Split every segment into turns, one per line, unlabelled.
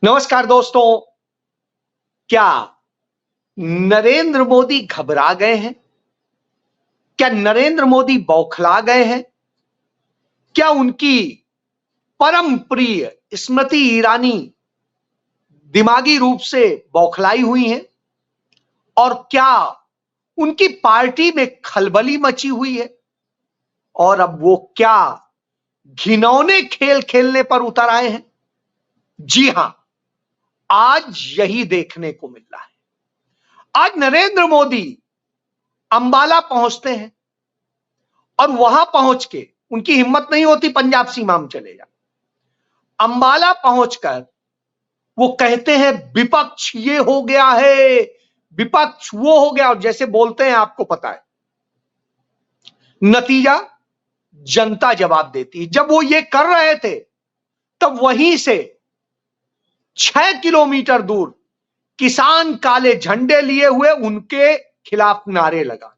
नमस्कार दोस्तों। क्या नरेंद्र मोदी घबरा गए हैं? क्या नरेंद्र मोदी बौखला गए हैं? क्या उनकी परम प्रिय स्मृति ईरानी दिमागी रूप से बौखलाई हुई हैं? और क्या उनकी पार्टी में खलबली मची हुई है और अब वो क्या घिनौने खेल खेलने पर उतर आए हैं? जी हां, आज यही देखने को मिल रहा है। आज नरेंद्र मोदी अंबाला पहुंचते हैं और वहां पहुंच के उनकी हिम्मत नहीं होती पंजाब सीमा में चले जा। अंबाला पहुंचकर वो कहते हैं विपक्ष ये हो गया है, विपक्ष वो हो गया, और जैसे बोलते हैं आपको पता है नतीजा जनता जवाब देती है। जब वो ये कर रहे थे तब वहीं से 6 किलोमीटर दूर किसान काले झंडे लिए हुए उनके खिलाफ नारे लगा।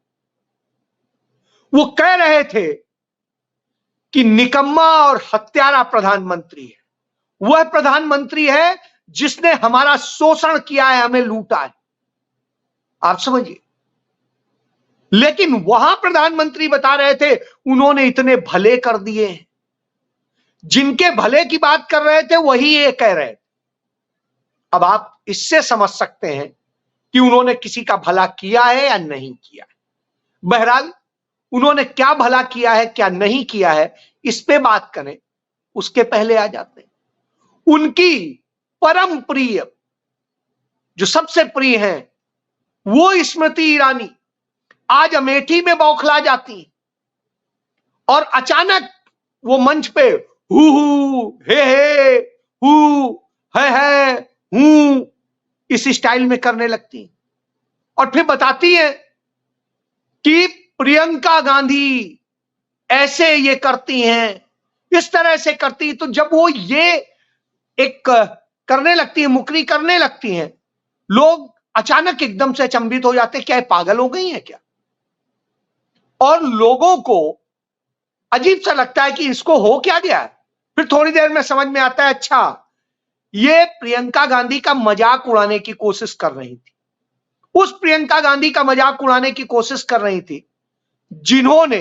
वो कह रहे थे कि निकम्मा और हत्यारा प्रधानमंत्री है, वह प्रधानमंत्री है जिसने हमारा शोषण किया है, हमें लूटा है। आप समझिए। लेकिन वहां प्रधानमंत्री बता रहे थे उन्होंने इतने भले कर दिए हैं। जिनके भले की बात कर रहे थे वही ये कह रहे थे। अब आप इससे समझ सकते हैं कि उन्होंने किसी का भला किया है या नहीं किया है। बहरहाल उन्होंने क्या भला किया है क्या नहीं किया है इस पे बात करें उसके पहले आ जाते हैं उनकी परम प्रिय, जो सबसे प्रिय हैं, वो स्मृति ईरानी आज अमेठी में बौखला जाती और अचानक वो मंच पे हु हे हु है हूं इस स्टाइल में करने लगती और फिर बताती है कि प्रियंका गांधी ऐसे ये करती हैं, इस तरह से करती। तो जब वो ये एक करने लगती है, मुकरी करने लगती हैं, लोग अचानक एकदम से अचंभित हो जाते, क्या पागल हो गई हैं क्या? और लोगों को अजीब सा लगता है कि इसको हो क्या गया है। फिर थोड़ी देर में समझ में आता है अच्छा ये प्रियंका गांधी का मजाक उड़ाने की कोशिश कर रही थी। उस प्रियंका गांधी का मजाक उड़ाने की कोशिश कर रही थी जिन्होंने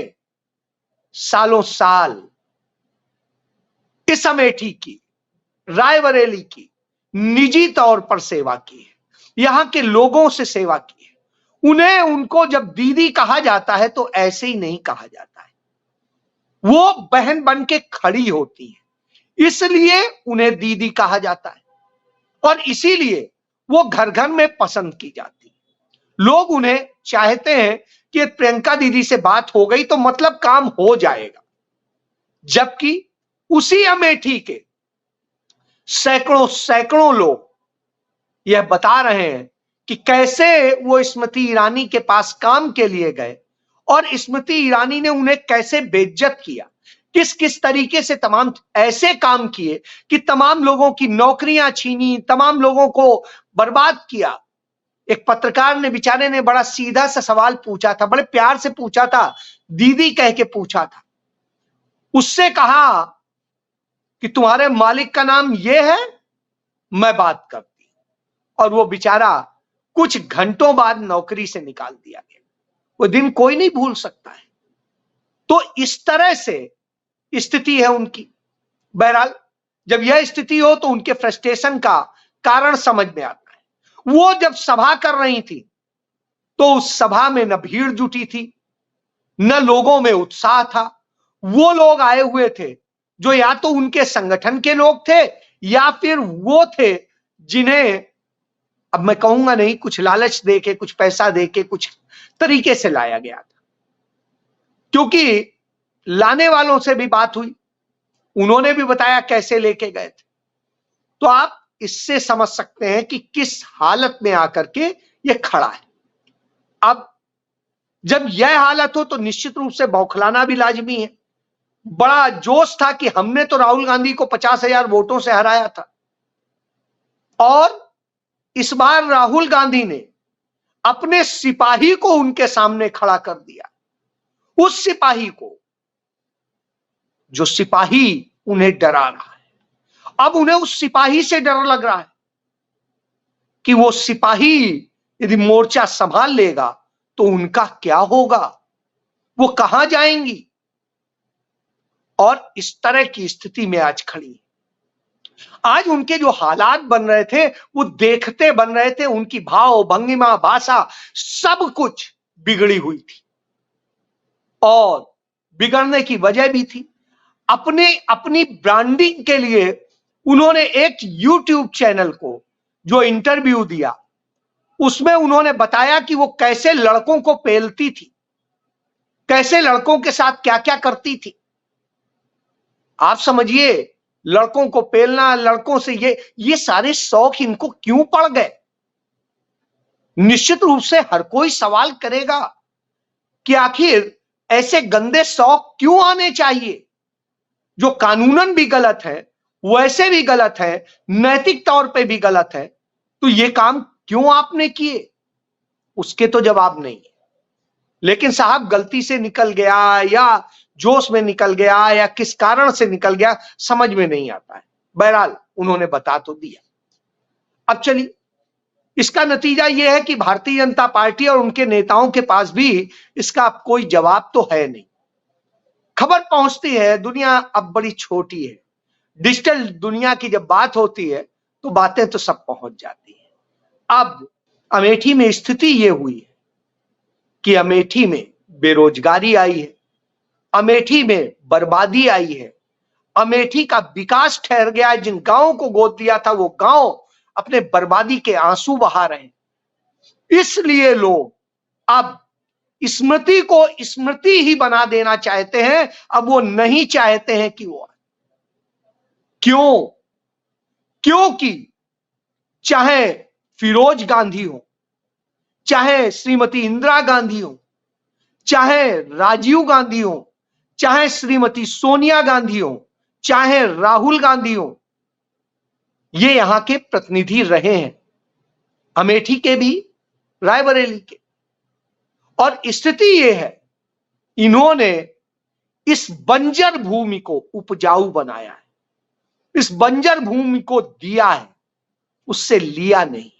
सालों साल इस अमेठी की, रायबरेली की निजी तौर पर सेवा की है, यहां के लोगों से सेवा की है। उन्हें उनको जब दीदी कहा जाता है तो ऐसे ही नहीं कहा जाता है, वो बहन बन के खड़ी होती है, इसलिए उन्हें दीदी कहा जाता है और इसीलिए वो घर घर में पसंद की जाती है। लोग उन्हें चाहते हैं कि प्रियंका दीदी से बात हो गई तो मतलब काम हो जाएगा। जबकि उसी अमेठी के सैकड़ों सैकड़ों लोग यह बता रहे हैं कि कैसे वो स्मृति ईरानी के पास काम के लिए गए और स्मृति ईरानी ने उन्हें कैसे बेइज्जत किया, किस किस तरीके से तमाम ऐसे काम किए कि तमाम लोगों की नौकरियां छीनी, तमाम लोगों को बर्बाद किया। एक पत्रकार ने, बेचारे ने बड़ा सीधा सा सवाल पूछा था, बड़े प्यार से पूछा था, दीदी कह के पूछा था। उससे कहा कि तुम्हारे मालिक का नाम यह है, मैं बात करती। और वो बेचारा कुछ घंटों बाद नौकरी से निकाल दिया गया। वो दिन कोई नहीं भूल सकता है। तो इस तरह से स्थिति है उनकी। बहरहाल जब यह स्थिति हो तो उनके फ्रस्ट्रेशन का कारण समझ में आता है। वो जब सभा कर रही थी तो उस सभा में न भीड़ जुटी थी, न लोगों में उत्साह था। वो लोग आए हुए थे जो या तो उनके संगठन के लोग थे या फिर वो थे जिन्हें, अब मैं कहूंगा नहीं, कुछ लालच देके, कुछ पैसा देके, कुछ तरीके से लाया गया था। क्योंकि लाने वालों से भी बात हुई, उन्होंने भी बताया कैसे लेके गए थे। तो आप इससे समझ सकते हैं कि किस हालत में आकर के ये खड़ा है। अब जब यह हालत हो तो निश्चित रूप से बौखलाना भी लाजमी है। बड़ा जोश था कि हमने तो राहुल गांधी को 50,000 वोटों से हराया था और इस बार राहुल गांधी ने अपने सिपाही को उनके सामने खड़ा कर दिया। उस सिपाही को, जो सिपाही उन्हें डरा रहा है, अब उन्हें उस सिपाही से डर लग रहा है। कि वो सिपाही यदि मोर्चा संभाल लेगा तो उनका क्या होगा, वो कहां जाएंगी। और इस तरह की स्थिति में आज खड़ी, आज उनके जो हालात बन रहे थे वो देखते बन रहे थे, उनकी भाव भंगिमा भाषा सब कुछ बिगड़ी हुई थी। और बिगड़ने की वजह भी थी, अपनी ब्रांडिंग के लिए उन्होंने एक यूट्यूब चैनल को जो इंटरव्यू दिया उसमें उन्होंने बताया कि वो कैसे लड़कों को पेलती थी, कैसे लड़कों के साथ क्या क्या करती थी। आप समझिए, लड़कों को पेलना, लड़कों से ये सारे शौक इनको क्यों पड़ गए। निश्चित रूप से हर कोई सवाल करेगा कि आखिर ऐसे गंदे शौक क्यों आने चाहिए जो कानूनन भी गलत है, वैसे भी गलत है, नैतिक तौर पे भी गलत है। तो ये काम क्यों आपने किए, उसके तो जवाब नहीं है। लेकिन साहब गलती से निकल गया या जोश में निकल गया या किस कारण से निकल गया समझ में नहीं आता है। बहरहाल उन्होंने बता तो दिया। अब चलिए, इसका नतीजा यह है कि भारतीय जनता पार्टी और उनके नेताओं के पास भी इसका कोई जवाब तो है नहीं। खबर पहुंचती है, दुनिया अब बड़ी छोटी है, डिजिटल दुनिया की जब बात होती है तो बातें तो सब पहुंच जाती है। अब अमेठी में स्थिति यह हुई है कि अमेठी में बेरोजगारी आई है, अमेठी में बर्बादी आई है, अमेठी का विकास ठहर गया है। जिन गांवों को गोद लिया था वो गांव अपने बर्बादी के आंसू बहा रहे हैं। इसलिए लोग अब स्मृति को स्मृति ही बना देना चाहते हैं, अब वो नहीं चाहते हैं कि वो क्यों, क्योंकि चाहे फिरोज गांधी हो, चाहे श्रीमती इंदिरा गांधी हो, चाहे राजीव गांधी हो, चाहे श्रीमती सोनिया गांधी हो, चाहे राहुल गांधी हो, ये यहां के प्रतिनिधि रहे हैं, अमेठी के भी, रायबरेली के। और स्थिति यह है, इन्होंने इस बंजर भूमि को उपजाऊ बनाया है, इस बंजर भूमि को दिया है, उससे लिया नहीं,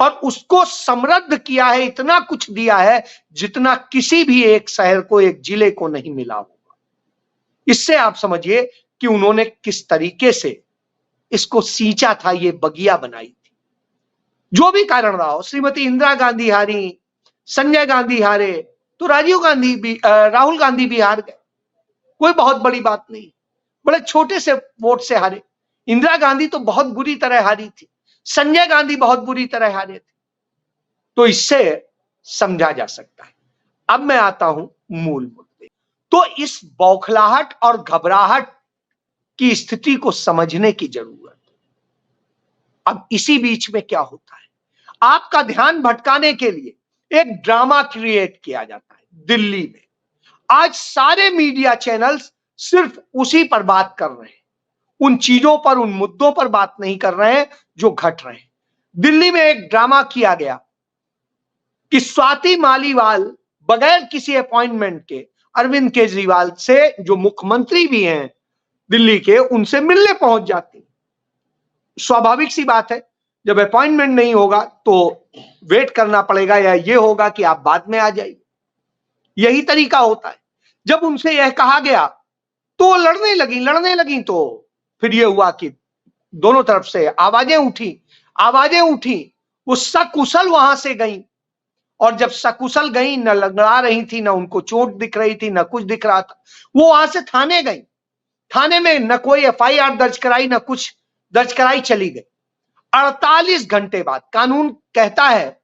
और उसको समृद्ध किया है, इतना कुछ दिया है जितना किसी भी एक शहर को, एक जिले को नहीं मिला होगा। इससे आप समझिए कि उन्होंने किस तरीके से इसको सींचा था, ये बगिया बनाई थी। जो भी कारण रहा हो, श्रीमती इंदिरा गांधी हारी, संजय गांधी हारे, तो राहुल गांधी भी हार गए, कोई बहुत बड़ी बात नहीं, बड़े छोटे से वोट से हारे। इंदिरा गांधी तो बहुत बुरी तरह हारी थी, संजय गांधी बहुत बुरी तरह हारे थे। तो इससे समझा जा सकता है। अब मैं आता हूं मूल मुद्दे। तो इस बौखलाहट और घबराहट की स्थिति को समझने की जरूरत है। अब इसी बीच में क्या होता है, आपका ध्यान भटकाने के लिए एक ड्रामा क्रिएट किया जाता है दिल्ली में। आज सारे मीडिया चैनल्स सिर्फ उसी पर बात कर रहे हैं, उन चीजों पर, उन मुद्दों पर बात नहीं कर रहे हैं जो घट रहे हैं। दिल्ली में एक ड्रामा किया गया कि स्वाति मालीवाल बगैर किसी अपॉइंटमेंट के अरविंद केजरीवाल से, जो मुख्यमंत्री भी हैं दिल्ली के, उनसे मिलने पहुंच जाती। स्वाभाविक सी बात है, जब अपॉइंटमेंट नहीं होगा तो वेट करना पड़ेगा, या ये होगा कि आप बाद में आ जाइए, यही तरीका होता है। जब उनसे यह कहा गया तो लड़ने लगी। तो फिर यह हुआ कि दोनों तरफ से आवाजें उठी, वो सकुशल वहां से गई, और जब सकुशल गई, न लंगड़ा रही थी, न उनको चोट दिख रही थी, न कुछ दिख रहा था, वो वहां से थाने गई। थाने में न कोई एफआईआर दर्ज कराई, न कुछ दर्ज कराई, चली गई। 48 घंटे बाद, कानून कहता है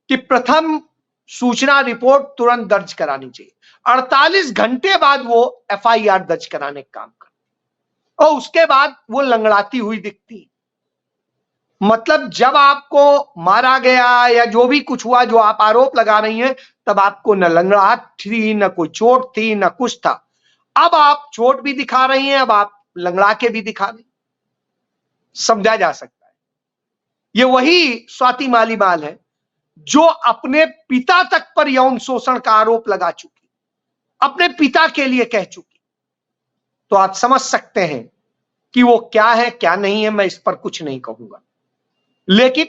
कि प्रथम सूचना रिपोर्ट तुरंत दर्ज करानी चाहिए, 48 घंटे बाद वो एफआईआर दर्ज कराने का काम कर, और उसके बाद वो लंगड़ाती हुई दिखती। मतलब जब आपको मारा गया या जो भी कुछ हुआ, जो आप आरोप लगा रही हैं, तब आपको न लंगड़ाहट थी, न कोई चोट थी, न कुछ था। अब आप चोट भी दिखा रही हैं, अब आप लंगड़ा के भी दिखा रही। समझा जा सकता है, ये वही स्वाति मालीवाल है जो अपने पिता तक पर यौन शोषण का आरोप लगा चुकी, अपने पिता के लिए कह चुकी। तो आप समझ सकते हैं कि वो क्या है क्या नहीं है, मैं इस पर कुछ नहीं कहूंगा। लेकिन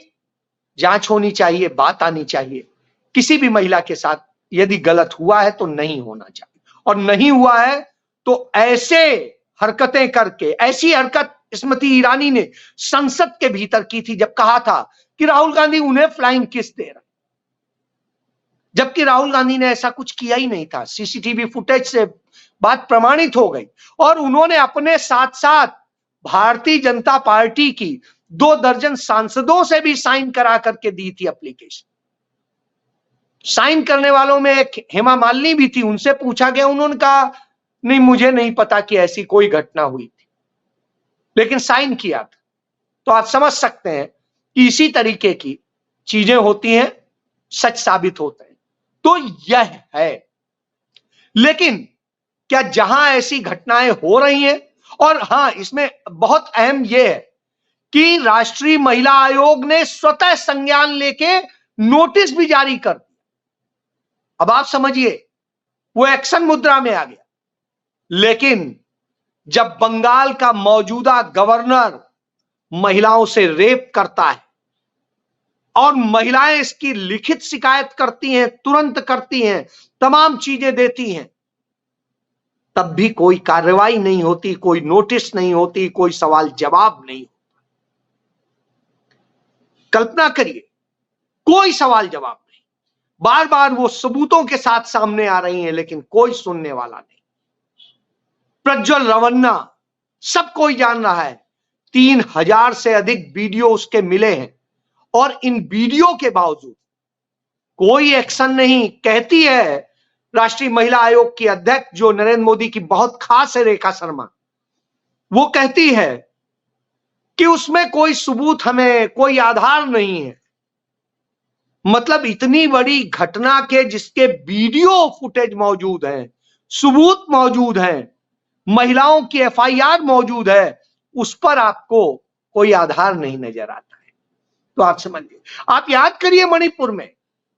जांच होनी चाहिए, बात आनी चाहिए। किसी भी महिला के साथ यदि गलत हुआ है तो नहीं होना चाहिए, और नहीं हुआ है तो ऐसे हरकतें करके, ऐसी हरकत स्मृति ईरानी ने संसद के भीतर की थी जब कहा था कि राहुल गांधी उन्हें फ्लाइंग किस दे रहे, जबकि राहुल गांधी ने ऐसा कुछ किया ही नहीं था। सीसीटीवी फुटेज से बात प्रमाणित हो गई, और उन्होंने अपने साथ साथ भारतीय जनता पार्टी की 2 दर्जन सांसदों से भी साइन करा करके दी थी एप्लीकेशन। साइन करने वालों में एक हेमा मालिनी भी थी, उनसे पूछा गया, उन्होंने कहा नहीं मुझे नहीं पता कि ऐसी कोई घटना हुई थी, लेकिन साइन किया था। तो आप समझ सकते हैं कि इसी तरीके की चीजें होती हैं, सच साबित होते हैं। तो यह है, लेकिन क्या जहां ऐसी घटनाएं हो रही हैं, और हां इसमें बहुत अहम यह है कि राष्ट्रीय महिला आयोग ने स्वतः संज्ञान लेके नोटिस भी जारी कर दिया। अब आप समझिए, वो एक्शन मुद्रा में आ गया। लेकिन जब बंगाल का मौजूदा गवर्नर महिलाओं से रेप करता है और महिलाएं इसकी लिखित शिकायत करती हैं, तुरंत करती हैं, तमाम चीजें देती हैं, तब भी कोई कार्रवाई नहीं होती, कोई नोटिस नहीं होती, कोई सवाल जवाब नहीं होता। कल्पना करिए, कोई सवाल जवाब नहीं, बार बार वो सबूतों के साथ सामने आ रही हैं, लेकिन कोई सुनने वाला नहीं। प्रज्वल रवन्ना, सब कोई जान रहा है, 3000 से अधिक वीडियो उसके मिले हैं, और इन वीडियो के बावजूद कोई एक्शन नहीं। कहती है राष्ट्रीय महिला आयोग की अध्यक्ष, जो नरेंद्र मोदी की बहुत खास है, रेखा शर्मा, वो कहती है कि उसमें कोई सबूत, हमें कोई आधार नहीं है। मतलब इतनी बड़ी घटना के जिसके वीडियो फुटेज मौजूद है, सबूत मौजूद है, महिलाओं की एफआईआर मौजूद है, उस पर आपको कोई आधार नहीं नजर आता है। तो आप समझिए, आप याद करिए मणिपुर में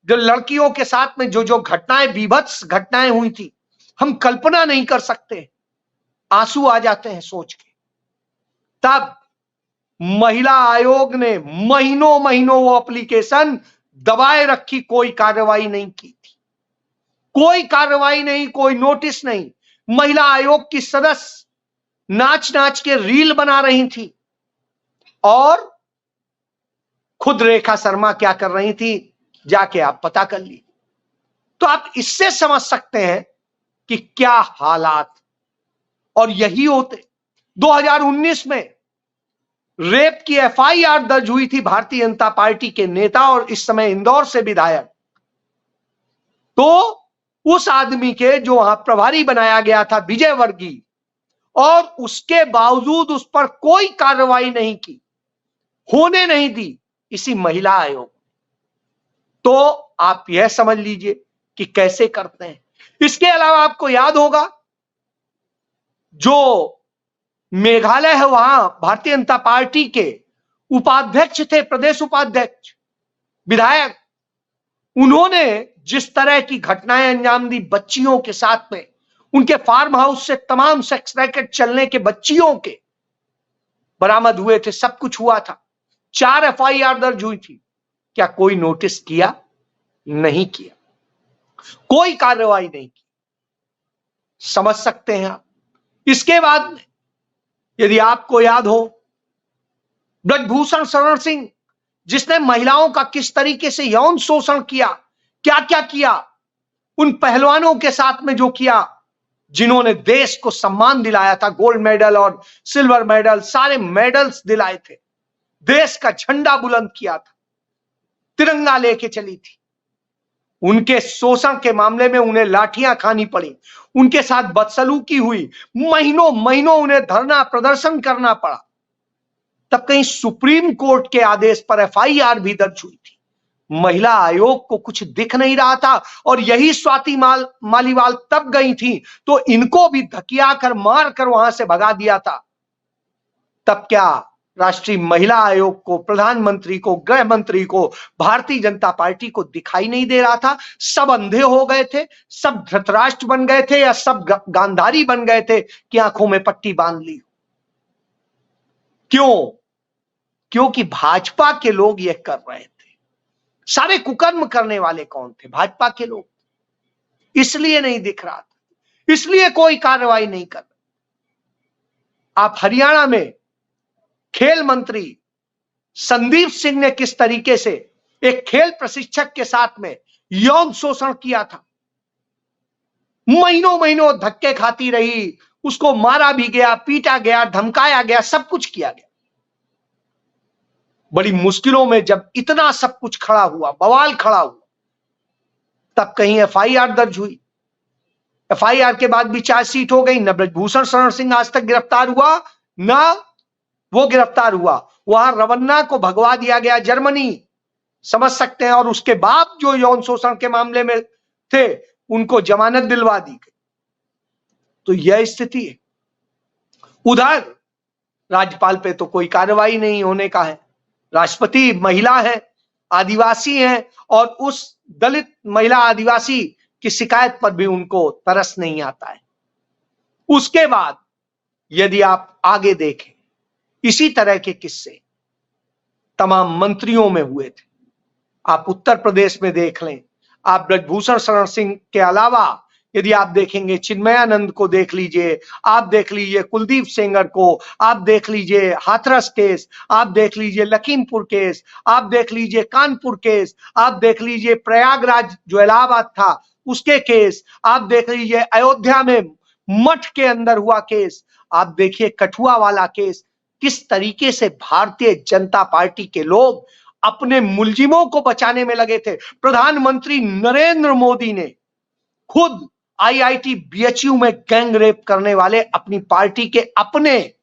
जो लड़कियों के साथ में जो जो घटनाएं, बीभत्स घटनाएं हुई थी, हम कल्पना नहीं कर सकते, आंसू आ जाते हैं सोच के। तब महिला आयोग ने महीनों महीनों वो एप्लीकेशन दबाए रखी, कोई कार्रवाई नहीं की थी, कोई कार्रवाई नहीं, कोई नोटिस नहीं। महिला आयोग की सदस्य नाच नाच के रील बना रही थी, और खुद रेखा शर्मा क्या कर रही थी, जाके आप पता कर ली। तो आप इससे समझ सकते हैं कि क्या हालात, और यही होते 2019 में रेप की एफआईआर दर्ज हुई थी भारतीय जनता पार्टी के नेता और इस समय इंदौर से विधायक। तो उस आदमी के जो वहां प्रभारी बनाया गया था, विजय वर्गीय, और उसके बावजूद उस पर कोई कार्रवाई नहीं की, होने नहीं दी इसी महिला आयोग। तो आप यह समझ लीजिए कि कैसे करते हैं। इसके अलावा आपको याद होगा, जो मेघालय है, वहां भारतीय जनता पार्टी के उपाध्यक्ष थे, प्रदेश उपाध्यक्ष, विधायक, उन्होंने जिस तरह की घटनाएं अंजाम दी बच्चियों के साथ में, उनके फार्म हाउस से तमाम सेक्स रैकेट चलने के बच्चियों के बरामद हुए थे, सब कुछ हुआ था, 4 एफआईआर दर्ज हुई थी। क्या कोई नोटिस किया? नहीं किया, कोई कार्रवाई नहीं की। समझ सकते हैं आप। इसके बाद यदि आपको याद हो, ब्रजभूषण शरण सिंह, जिसने महिलाओं का किस तरीके से यौन शोषण किया, क्या क्या किया, उन पहलवानों के साथ में जो किया, जिन्होंने देश को सम्मान दिलाया था, गोल्ड मेडल और सिल्वर मेडल, सारे मेडल्स दिलाए थे, देश का झंडा बुलंद किया था, तिरंगा लेके चली थी, उनके शोषण के मामले में उन्हें लाठियां खानी पड़ी, उनके साथ बदसलूकी हुई, महीनों महीनों उन्हें धरना प्रदर्शन करना पड़ा। तब कहीं सुप्रीम कोर्ट के आदेश पर एफआईआर भी दर्ज हुई थी। महिला आयोग को कुछ दिख नहीं रहा था, और यही स्वाति मालीवाल तब गई थी तो इनको भी धकिया कर, मार कर वहां से भगा दिया था। तब क्या राष्ट्रीय महिला आयोग को, प्रधानमंत्री को, गृह मंत्री को, भारतीय जनता पार्टी को दिखाई नहीं दे रहा था? सब अंधे हो गए थे, सब धृतराष्ट्र बन गए थे, या सब गांधारी बन गए थे कि आंखों में पट्टी बांध ली? क्यों? क्योंकि भाजपा के लोग यह कर रहे थे। सारे कुकर्म करने वाले कौन थे? भाजपा के लोग। इसलिए नहीं दिख रहा था, इसलिए कोई कार्रवाई नहीं कर रहा। आप हरियाणा में खेल मंत्री संदीप सिंह ने किस तरीके से एक खेल प्रशिक्षक के साथ में यौन शोषण किया था, महीनों महीनों धक्के खाती रही, उसको मारा भी गया, पीटा गया, धमकाया गया, सब कुछ किया गया। बड़ी मुश्किलों में जब इतना सब कुछ खड़ा हुआ, बवाल खड़ा हुआ, तब कहीं एफआईआर दर्ज हुई। एफआईआर के बाद भी चार्जशीट हो गई। न ब्रजभूषण शरण सिंह आज तक गिरफ्तार हुआ, ना वो गिरफ्तार हुआ। वहां रवन्ना को भगवा दिया गया, जर्मनी, समझ सकते हैं। और उसके बाप जो यौन शोषण के मामले में थे, उनको जमानत दिलवा दी गई। तो यह स्थिति है। उधर राज्यपाल पे तो कोई कार्रवाई नहीं होने का है। राष्ट्रपति महिला है, आदिवासी है, और उस दलित महिला आदिवासी की शिकायत पर भी उनको तरस नहीं आता है। उसके बाद यदि आप आगे देखें, इसी तरह के किस्से तमाम मंत्रियों में हुए थे। आप उत्तर प्रदेश में देख लें, आप ब्रजभूषण शरण सिंह के अलावा यदि आप देखेंगे, चिन्मयानंद को देख लीजिए, आप देख लीजिए कुलदीप सेंगर को, आप देख लीजिए हाथरस केस, आप देख लीजिए लखीमपुर केस, आप देख लीजिए कानपुर केस, आप देख लीजिए प्रयागराज जो इलाहाबाद था उसके केस, आप देख लीजिए अयोध्या में मठ के अंदर हुआ केस, आप देखिए कठुआ वाला केस। किस तरीके से भारतीय जनता पार्टी के लोग अपने मुलजिमों को बचाने में लगे थे। प्रधानमंत्री नरेंद्र मोदी ने खुद आईआईटी बीएचयू में गैंग रेप करने वाले अपनी पार्टी के अपने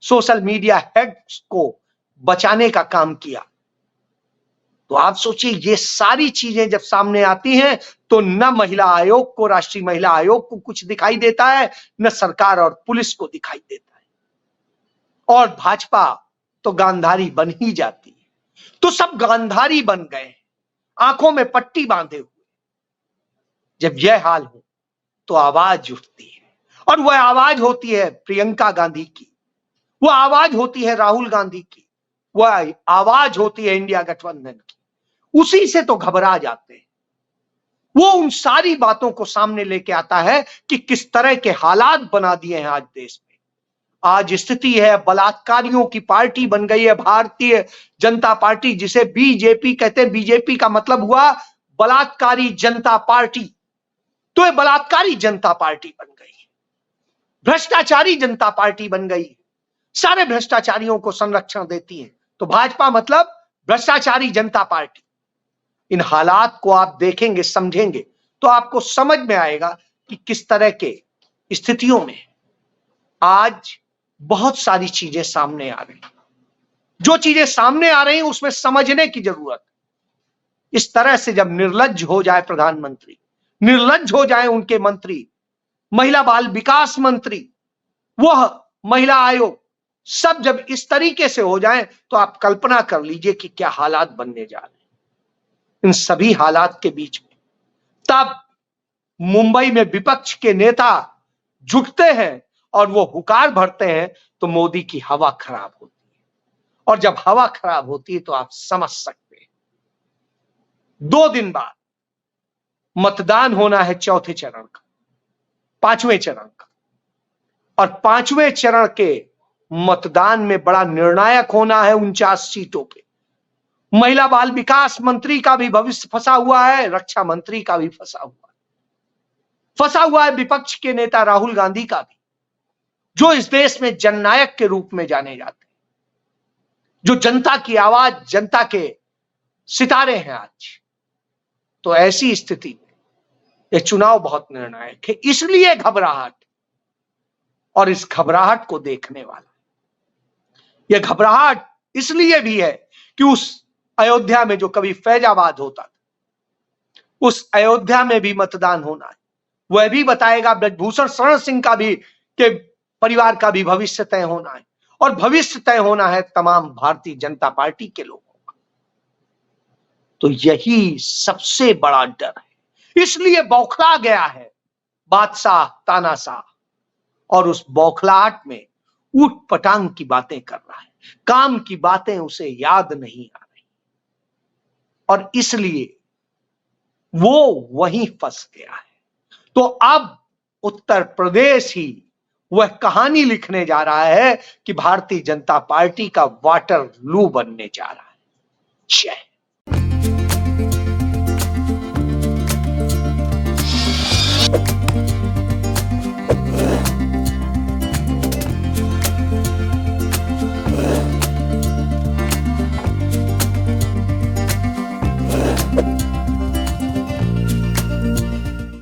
सोशल मीडिया हेड्स को बचाने का काम किया। तो आप सोचिए, ये सारी चीजें जब सामने आती हैं तो न महिला आयोग को, राष्ट्रीय महिला आयोग को कुछ दिखाई देता है, न सरकार और पुलिस को दिखाई देता है, और भाजपा तो गांधारी बन ही जाती है। तो सब गांधारी बन गए, आंखों में पट्टी बांधे हुए। जब यह हाल हो तो आवाज उठती है, और वह आवाज होती है प्रियंका गांधी की, वह आवाज होती है राहुल गांधी की, वह आवाज होती है इंडिया गठबंधन की। उसी से तो घबरा जाते हैं। वो उन सारी बातों को सामने लेके आता है कि किस तरह के हालात बना दिए हैं आज देश में। आज स्थिति है, बलात्कारियों की पार्टी बन गई है भारतीय जनता पार्टी, जिसे बीजेपी कहते हैं। बीजेपी का मतलब हुआ बलात्कारी जनता पार्टी। तो ये बलात्कारी जनता पार्टी बन गई, भ्रष्टाचारी जनता पार्टी बन गई, सारे भ्रष्टाचारियों को संरक्षण देती है। तो भाजपा मतलब भ्रष्टाचारी जनता पार्टी। इन हालात को आप देखेंगे, समझेंगे, तो आपको समझ में आएगा कि किस तरह के स्थितियों में आज बहुत सारी चीजें सामने आ रही। जो चीजें सामने आ रही उसमें समझने की जरूरत है। इस तरह से जब निर्लज्ज हो जाए प्रधानमंत्री, निर्लज्ज हो जाए उनके मंत्री, महिला बाल विकास मंत्री, वह महिला आयोग, सब जब इस तरीके से हो जाए तो आप कल्पना कर लीजिए कि क्या हालात बनने जा रहे हैं। इन सभी हालात के बीच में तब मुंबई में विपक्ष के नेता झुकते हैं और वो हुकार भरते हैं, तो मोदी की हवा खराब होती है। और जब हवा खराब होती है तो आप समझ सकते हैं, 2 दिन बाद मतदान होना है चौथे चरण का, 5वें चरण का। और 5वें चरण के मतदान में बड़ा निर्णायक होना है 49 सीटों पे। महिला बाल विकास मंत्री का भी भविष्य फंसा हुआ है, रक्षा मंत्री का भी फंसा हुआ है विपक्ष के नेता राहुल गांधी का भी, जो इस देश में जननायक के रूप में जाने जाते हैं, जो जनता की आवाज, जनता के सितारे हैं आज। तो ऐसी स्थिति में यह चुनाव बहुत निर्णायक है, इसलिए घबराहट। और इस घबराहट को देखने वाला, यह घबराहट इसलिए भी है कि उस अयोध्या में जो कभी फैजाबाद होता था, उस अयोध्या में भी मतदान होना है। वह भी बताएगा ब्रजभूषण शरण सिंह का भी, के परिवार का भी भविष्य तय होना है, और भविष्य तय होना है तमाम भारतीय जनता पार्टी के लोगों का। तो यही सबसे बड़ा डर है, इसलिए बौखला गया है बादशाह तानाशाह, और उस बौखलाहट में ऊट पटांग की बातें कर रहा है, काम की बातें उसे याद नहीं आ रही। और इसलिए वो वहीं फंस गया है। तो अब उत्तर प्रदेश ही वह कहानी लिखने जा रहा है कि भारतीय जनता पार्टी का वाटरलू बनने जा रहा है।